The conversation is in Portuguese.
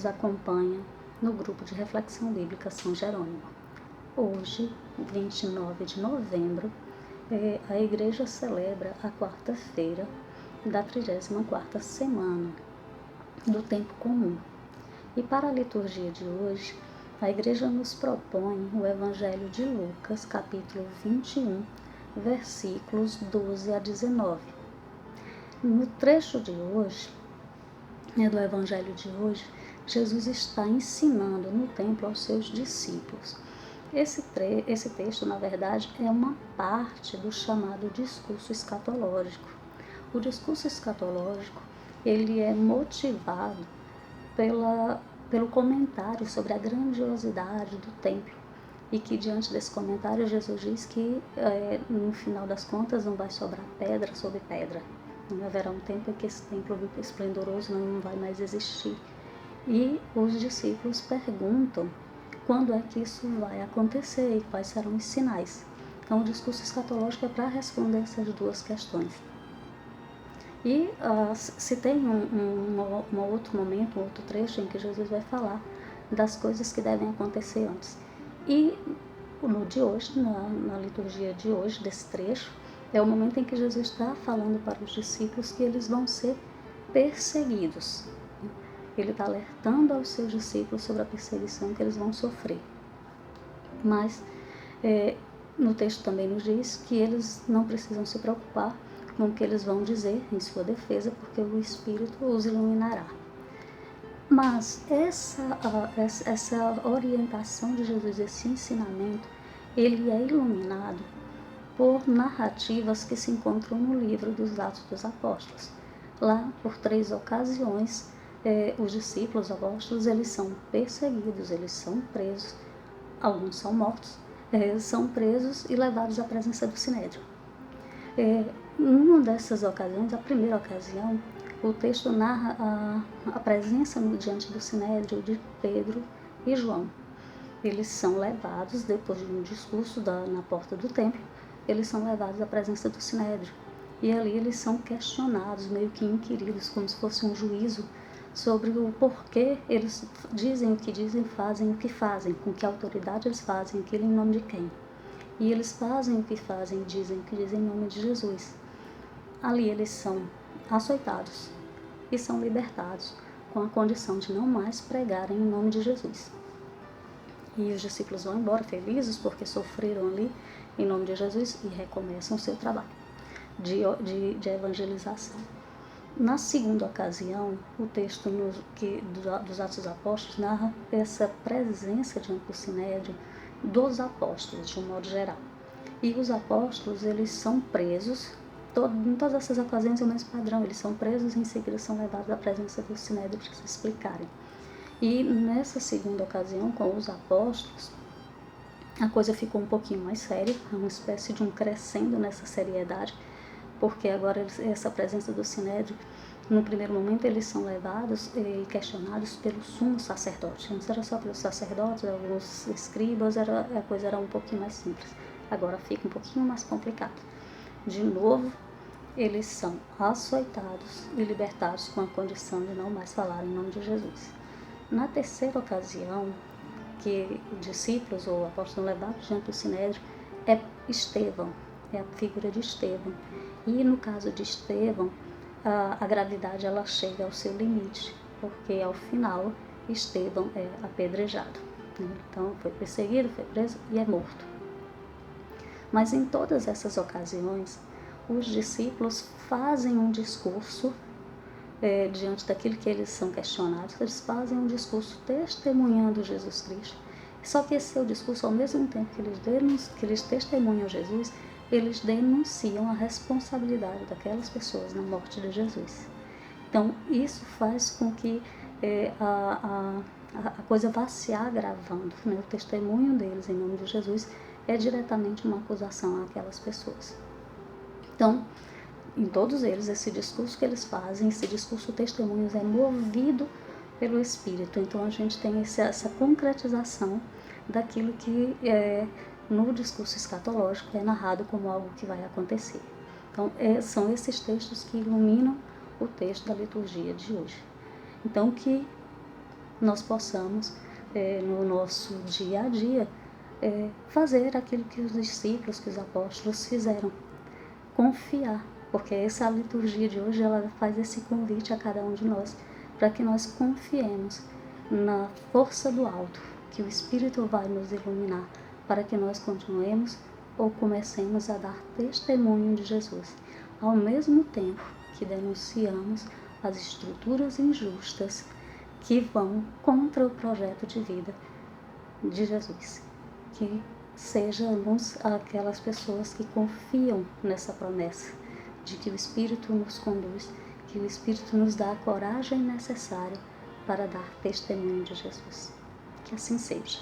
acompanha no grupo de reflexão bíblica São Jerônimo. Hoje, 29 de novembro, a Igreja celebra a quarta-feira da 34ª semana do Tempo Comum. E para a liturgia de hoje, a Igreja nos propõe o Evangelho de Lucas, capítulo 21, versículos 12 a 19. No trecho de hoje, do Evangelho de hoje, Jesus está ensinando no templo aos seus discípulos. Esse texto, na verdade, é uma parte do chamado discurso escatológico. O discurso escatológico, ele é motivado pelo comentário sobre a grandiosidade do templo, e que diante desse comentário Jesus diz que no final das contas não vai sobrar pedra sobre pedra. Não haverá um tempo em que esse templo esplendoroso não vai mais existir. E os discípulos perguntam quando é que isso vai acontecer e quais serão os sinais. Então o discurso escatológico é para responder essas duas questões. E se tem um outro momento, um outro trecho em que Jesus vai falar das coisas que devem acontecer antes. E no de hoje, na liturgia de hoje, desse trecho, é o momento em que Jesus está falando para os discípulos que eles vão ser perseguidos. Ele está alertando aos seus discípulos sobre a perseguição que eles vão sofrer. Mas no texto também nos diz que eles não precisam se preocupar com o que eles vão dizer em sua defesa, porque o Espírito os iluminará. Mas essa orientação de Jesus, esse ensinamento, ele é iluminado por narrativas que se encontram no livro dos Atos dos Apóstolos. Lá, por 3 ocasiões, os discípulos apóstolos, eles são perseguidos, eles são presos, alguns são mortos, são presos e levados à presença do Sinédrio. Numa dessas ocasiões, a primeira ocasião, o texto narra a presença diante do Sinédrio de Pedro e João. Eles são levados, depois de um discurso na porta do templo, eles são levados à presença do Sinédrio. E ali eles são questionados, meio que inquiridos, como se fosse um juízo, sobre o porquê eles dizem o que dizem, fazem o que fazem, com que autoridade eles fazem aquilo em nome de quem. E eles fazem o que fazem, dizem o que dizem em nome de Jesus. Ali eles são açoitados e são libertados, com a condição de não mais pregarem em nome de Jesus. E os discípulos vão embora felizes porque sofreram ali em nome de Jesus e recomeçam o seu trabalho de evangelização. Na segunda ocasião, o texto dos Atos dos Apóstolos narra essa presença diante do Sinédrio dos apóstolos, de um modo geral. E os apóstolos, eles são presos, em todas essas ocasiões é o mesmo padrão, eles são presos e em seguida são levados à presença do Sinédrio para se explicarem. E nessa segunda ocasião, com os apóstolos, a coisa ficou um pouquinho mais séria, uma espécie de um crescendo nessa seriedade, porque agora essa presença do Sinédrio, no primeiro momento eles são levados e questionados pelo sumo sacerdote. Antes era só pelos sacerdotes, alguns escribas, a coisa era um pouquinho mais simples. Agora fica um pouquinho mais complicado. De novo, eles são açoitados e libertados com a condição de não mais falar em nome de Jesus. Na terceira ocasião, que discípulos ou apóstolos levados diante do Sinédrio, é Estevão, é a figura de Estevão. E no caso de Estevão, a gravidade ela chega ao seu limite, porque ao final Estevão é apedrejado. Então foi perseguido, foi preso e é morto. Mas em todas essas ocasiões, os discípulos fazem um discurso diante daquilo que eles são questionados, eles fazem um discurso testemunhando Jesus Cristo. Só que esse seu discurso, ao mesmo tempo que eles testemunham Jesus, eles denunciam a responsabilidade daquelas pessoas na morte de Jesus. Então, isso faz com que a coisa vá se agravando. Né? O testemunho deles em nome de Jesus é diretamente uma acusação àquelas pessoas. Então, em todos eles, esse discurso que eles fazem, esse discurso testemunhos é movido pelo Espírito. Então, a gente tem essa concretização daquilo que no discurso escatológico é narrado como algo que vai acontecer. Então, são esses textos que iluminam o texto da liturgia de hoje. Então, que nós possamos, no nosso dia a dia, fazer aquilo que os discípulos, que os apóstolos fizeram. Confiar, porque essa liturgia de hoje, ela faz esse convite a cada um de nós, para que nós confiemos na força do alto, que o Espírito vai nos iluminar, para que nós continuemos ou comecemos a dar testemunho de Jesus, ao mesmo tempo que denunciamos as estruturas injustas que vão contra o projeto de vida de Jesus. Que sejamos aquelas pessoas que confiam nessa promessa de que o Espírito nos conduz, que o Espírito nos dá a coragem necessária para dar testemunho de Jesus. Que assim seja.